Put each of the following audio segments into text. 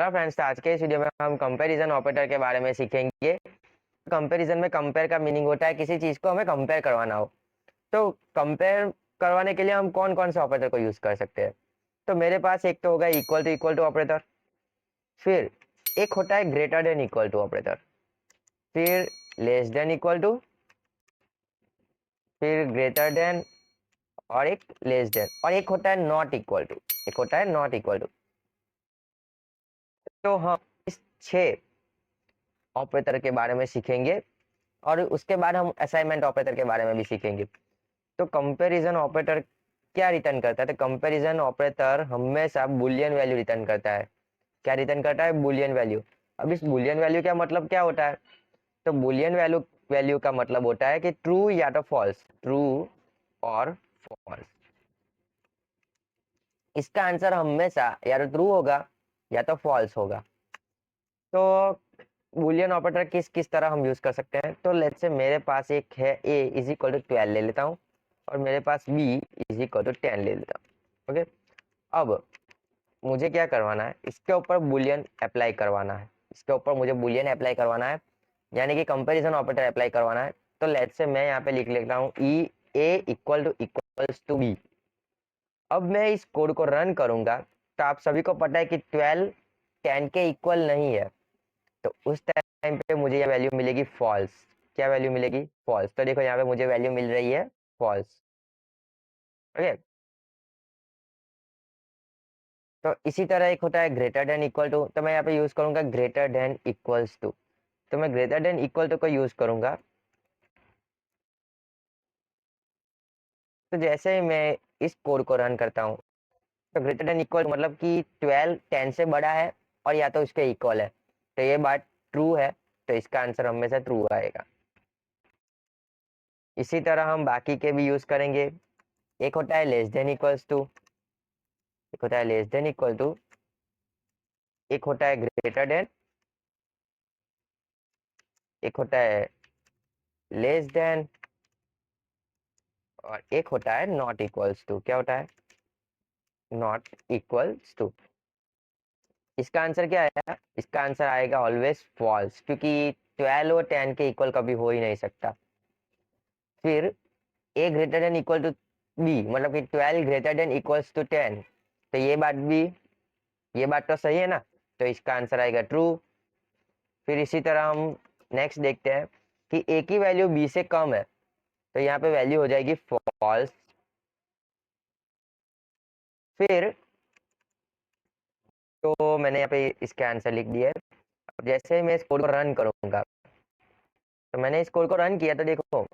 Hello friends, आज के इस वीडियो में हम कंपैरिजन ऑपरेटर के बारे में सीखेंगे। कंपैरिजन में कंपेयर का मीनिंग होता है किसी चीज को हमें कंपेयर करवाना हो। तो कंपेयर करवाने के लिए हम कौन कौन से ऑपरेटर को यूज कर सकते हैं। तो मेरे पास एक तो होगा इक्वल टू ऑपरेटर, फिर एक होता है greater than equal to operator, फिर लेस देन इक्वल टू, फिर ग्रेटर देन, और एक लेस देन, और एक होता है नॉट इक्वल टू। एक होता है नॉट इक्वल टू। तो हम इस 6 ऑपरेटर के बारे में सीखेंगे और उसके बाद हम असाइनमेंट ऑपरेटर के बारे में भी सीखेंगे। तो कंपैरिजन ऑपरेटर क्या रिटर्न करता है? तो कंपैरिजन ऑपरेटर हमेशा बुलियन वैल्यू रिटर्न करता है। क्या रिटर्न करता है? Boolean value. अब इस बुलियन वैल्यू का मतलब क्या होता है? तो बुलियन वैल्यू वैल्यू का मतलब होता है कि ट्रू या तो फॉल्स, ट्रू और फॉल्स। इसका आंसर हमेशा या तो ट्रू होगा या तो फॉल्स होगा। तो बुलियन ऑपरेटर किस किस तरह हम यूज कर सकते हैं? तो लेट्स से मेरे पास एक है a इज इक्वल टू 12 ले लेता हूँ, और मेरे पास b इज इक्वल टू 10 ले लेता हूँ। ओके, अब मुझे क्या करवाना है? इसके ऊपर बुलियन अप्लाई करवाना है। इसके ऊपर मुझे बुलियन अप्लाई करवाना है, यानी कि कंपैरिजन ऑपरेटर अप्लाई करवाना है। तो लेट्स से मैं यहाँ पे लिख लेता हूँ ई a इक्वल्स टू b। अब मैं इस कोड को रन करूंगा तो आप सभी को पता है कि 12 10 के इक्वल नहीं है। तो उस टाइम पे मुझे ये वैल्यू मिलेगी फॉल्स। क्या वैल्यू मिलेगी? फॉल्स। तो देखो यहाँ पे मुझे वैल्यू मिल रही है फॉल्स। ओके, तो इसी तरह एक होता है ग्रेटर देन इक्वल टू। तो मैं यहाँ पे यूज करूंगा ग्रेटर देन इक्वल्स टू। तो मैं ग्रेटर देन इक्वल टू को यूज करूंगा। तो जैसे ही मैं इस कोड को रन करता हूँ, तो ग्रेटर देन इक्वल मतलब कि 12 10 से बड़ा है और या तो उसके इक्वल है। तो ये बात ट्रू है, तो इसका आंसर हमेशा ट्रू आएगा। इसी तरह हम बाकी के भी यूज करेंगे। एक होता है लेस देन इक्वल्स टू, एक होता है लेस देन इक्वल टू, एक होता है ग्रेटर देन, एक होता है लेस देन, और एक होता है नॉट इक्वल्स टू। क्या होता है? Not equals to. इसका आंसर क्या आएगा? इसका आंसर आएगा ऑलवेज फॉल्स, क्योंकि 12 और 10 के इक्वल कभी हो ही नहीं सकता। फिर A greater than equal to B, मतलब कि 12 ग्रेटर देन इक्वल्स टू 10। तो ये बात भी, ये बात तो सही है ना, तो इसका आंसर आएगा ट्रू। फिर इसी तरह हम नेक्स्ट देखते हैं कि ए की वैल्यू बी से कम है, तो यहाँ पे वैल्यू हो जाएगी फॉल्स। फिर तो मैंने यहाँ पे इसका आंसर लिख दिया है। अब जैसे ही मैं इस कोड को रन करूंगा, तो मैंने इस कोड को रन किया, तो देखो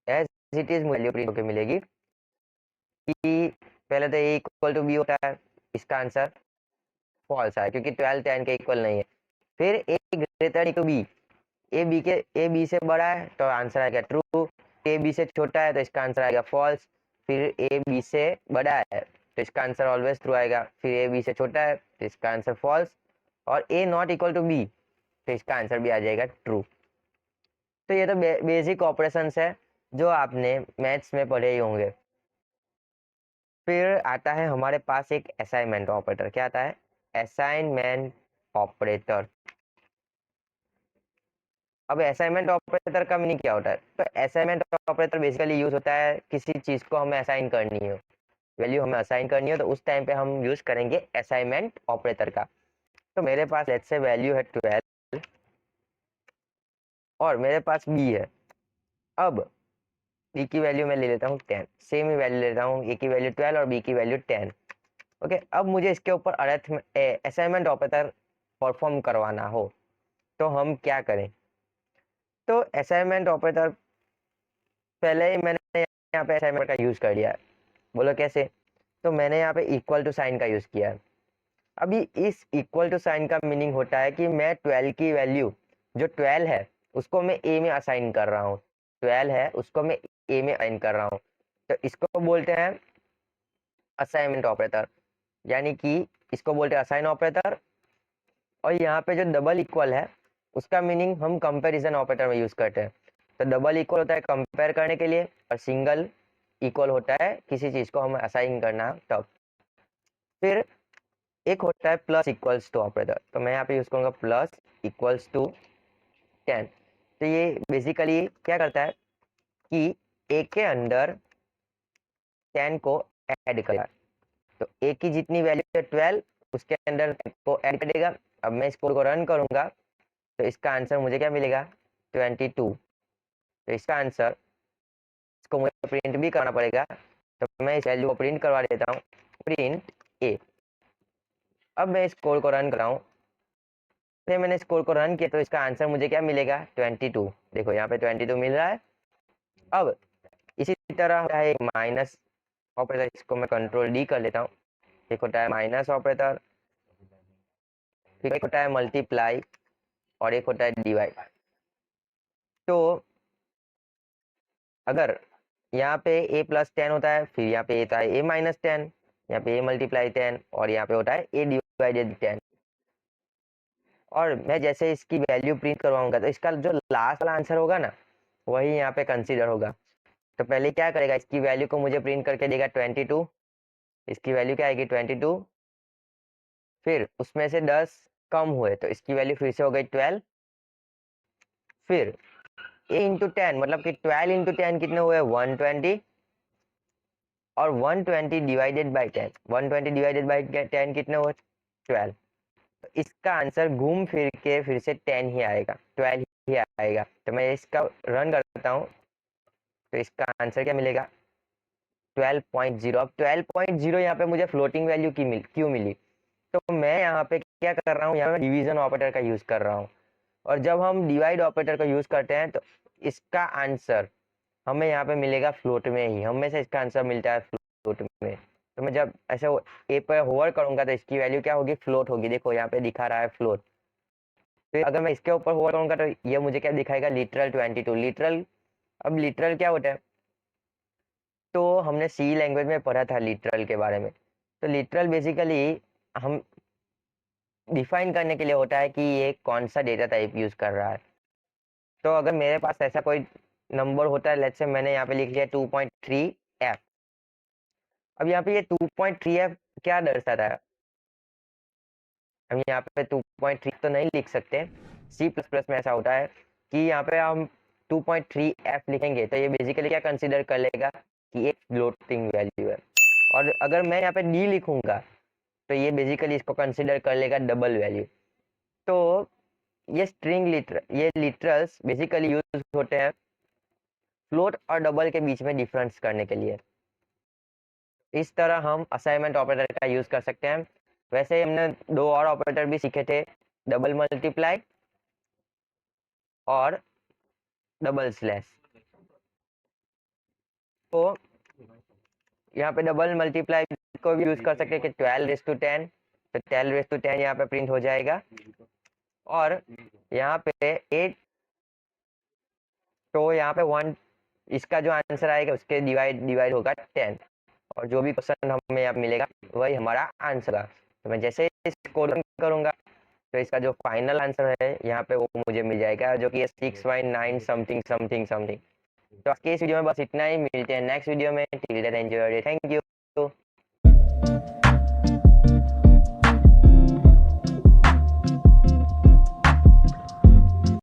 as it is value print होकर मिलेगी कि पहले तो ए इक्वल टू बी होता है, इसका आंसर फॉल्स है क्योंकि 12 10 के इक्वल नहीं है। फिर A greater to B, A B से बड़ा है तो आंसर आएगा ट्रू। ए बी से छोटा है तो इसका आंसर आएगा फॉल्स। फिर ए बी से बड़ा है तो इसका आंसर ऑलवेज ट्रू आएगा। फिर ए बी से छोटा है तो इसका आंसर फॉल्स, और ए नॉट इक्वल टू बी तो इसका आंसर भी आ जाएगा ट्रू। तो ये तो बेसिक ऑपरेशंस है जो आपने मैथ्स में पढ़े ही होंगे। फिर आता है हमारे पास एक असाइनमेंट ऑपरेटर। क्या आता है? Assignment operator. अब असाइनमेंट ऑपरेटर का मीनिंग क्या होता है? तो असाइनमेंट ऑपरेटर बेसिकली यूज होता है किसी चीज को हमें असाइन करनी हो, वैल्यू हमें असाइन करनी हो, तो उस टाइम पे हम यूज करेंगे असाइनमेंट ऑपरेटर का। तो मेरे पास लेट्स से वैल्यू है 12 और मेरे पास बी है। अब बी की वैल्यू मैं ले लेता हूँ 10, सेम ही वैल्यू ले लेता हूँ, ए की वैल्यू 12 और बी की वैल्यू 10। ओके, अब मुझे इसके ऊपर असाइनमेंट ऑपरेटर परफॉर्म करवाना हो तो हम क्या करें? तो असाइनमेंट ऑपरेटर पहले ही मैंने यहाँ पे असाइनमेंट का यूज कर लिया है। बोलो कैसे? तो मैंने यहाँ पे इक्वल टू साइन का यूज किया है। अभी इस इक्वल टू साइन का मीनिंग होता है कि मैं 12 की वैल्यू, जो 12 है उसको मैं ए में असाइन कर रहा हूँ। 12 है उसको मैं ए में असाइन कर रहा हूँ, तो इसको बोलते हैं असाइनमेंट ऑपरेटर, यानी कि इसको बोलते हैं असाइन ऑपरेटर। और यहाँ पे जो डबल इक्वल है उसका मीनिंग हम कंपैरिजन ऑपरेटर में यूज करते हैं। तो डबल इक्वल होता है कंपेयर करने के लिए, और सिंगल इक्वल होता है किसी चीज को हमें असाइन करना तब। फिर एक होता है प्लस इक्वल्स टू ऑपरेटर, तो मैं यहाँ पे यूज करूंगा प्लस इक्वल्स टू 10। तो ये बेसिकली क्या करता है कि ए के अंदर 10 को ऐड करेगा, तो ए की जितनी वैल्यू है 12 उसके अंदर को ऐड करेगा। अब मैं इस कोड को रन करूंगा तो इसका आंसर मुझे क्या मिलेगा 22। तो इसका आंसर, इसको मुझे प्रिंट भी करना पड़ेगा, तो मैं इस वैल्यू को प्रिंट करवा देता हूँ, प्रिंट ए। अब मैं इस कोड को रन कर रहा हूँ, फिर मैंने इस कोड को रन किया तो इसका आंसर मुझे क्या मिलेगा 22। देखो यहाँ पे 22 मिल रहा है। अब इसी तरह होता है एक माइनस ऑपरेटर, इसको मैं कंट्रोल डी कर लेता हूँ। एक होता है माइनस ऑपरेटर, फिर एक होता है मल्टीप्लाई और एक होता है डिवाइड। तो अगर यहाँ पे a प्लस 10 होता है, फिर यहाँ पे होता है a माइनस 10, यहाँ पे a मल्टीप्लाई 10 और यहाँ पे होता है a डिवाइडेड 10। और मैं जैसे इसकी वैल्यू प्रिंट करवाऊंगा तो इसका जो लास्ट वाला आंसर होगा ना वही यहाँ पे कंसीडर होगा। तो पहले क्या करेगा, इसकी वैल्यू को मुझे प्रिंट करके देगा 22, इसकी वैल्यू क्या आएगी 22, फिर उसमें से 10 कम हुए तो इसकी वैल्यू फिर से हो गई 12, फिर a इंटू 10 मतलब कि 12 इंटू 10 कितने हुए 120, और 120 डिवाइडेड बाई 10, 120 डिवाइडेड बाई 10 कितने हुए 12। तो इसका आंसर घूम फिर के फिर से 10 ही आएगा, 12 ही आएगा। तो मैं इसका रन करता हूँ तो इसका आंसर क्या मिलेगा 12.0। अब 12.0 यहाँ पे मुझे फ्लोटिंग वैल्यू क्यों मिली, तो मैं यहाँ पे क्या कर रहा हूँ, यहाँ पे डिवीजन ऑपरेटर का यूज कर रहा हूँ। और जब हम डिवाइड ऑपरेटर का यूज करते हैं तो इसका आंसर हमें यहाँ पे मिलेगा फ्लोट में ही, हमेशा इसका आंसर मिलता है फ्लोट में। तो मैं जब ऐसे ए पर होवर करूंगा तो इसकी वैल्यू क्या होगी फ्लोट होगी, देखो यहाँ पे दिखा रहा है फ्लोट। फिर अगर मैं इसके ऊपर होवर करूंगा तो ये मुझे क्या दिखाएगा लिटरल 22 लिटरल। अब लिटरल क्या होता है, तो हमने सी लैंग्वेज में पढ़ा था लिटरल के बारे में। तो लिटरल बेसिकली हम डिफाइन करने के लिए होता है कि ये कौन सा डेटा टाइप यूज कर रहा है। तो अगर मेरे पास ऐसा कोई नंबर होता है, लेट्स से मैंने यहाँ पे लिख लिया 2.3f। अब यहाँ पे ये 2.3f क्या दर्शाता है, हम यहाँ पे 2.3 तो नहीं लिख सकते, सी प्लस प्लस में ऐसा होता है कि यहाँ पे हम 2.3f लिखेंगे तो ये बेसिकली क्या कंसीडर कर लेगा कि एक फ्लोटिंग वैल्यू है। और अगर मैं यहाँ पे डी लिखूंगा तो ये बेसिकली इसको कंसीडर कर लेगा डबल वैल्यू। तो ये ये लिटरल्स बेसिकली यूज होते हैं फ्लोट और डबल के बीच में डिफरेंस करने के लिए। इस तरह हम असाइनमेंट ऑपरेटर का यूज कर सकते हैं। वैसे ही हमने दो और ऑपरेटर भी सीखे थे, डबल मल्टीप्लाई और डबल स्लैश। तो यहाँ पे डबल मल्टीप्लाई को भी यूज कर सकते हैं कि 12:10, तो 12:10 यहाँ पे प्रिंट हो जाएगा। और यहाँ पे 8, तो यहाँ पे 1, इसका जो आंसर आएगा उसके डिवाइड होगा 10, और जो भी क्वेश्चन हमें यहाँ मिलेगा वही हमारा आंसर है। तो मैं जैसे इसको रन करूंगा तो इसका जो फाइनल आंसर है यहाँ पे वो मुझे मिल जाएगा, जो कि 6.9 समथिंग समथिंग समथिंग। तो आज के इस वीडियो में बस इतना ही, मिलते हैं नेक्स्ट वीडियो में। Till then enjoy, thank you.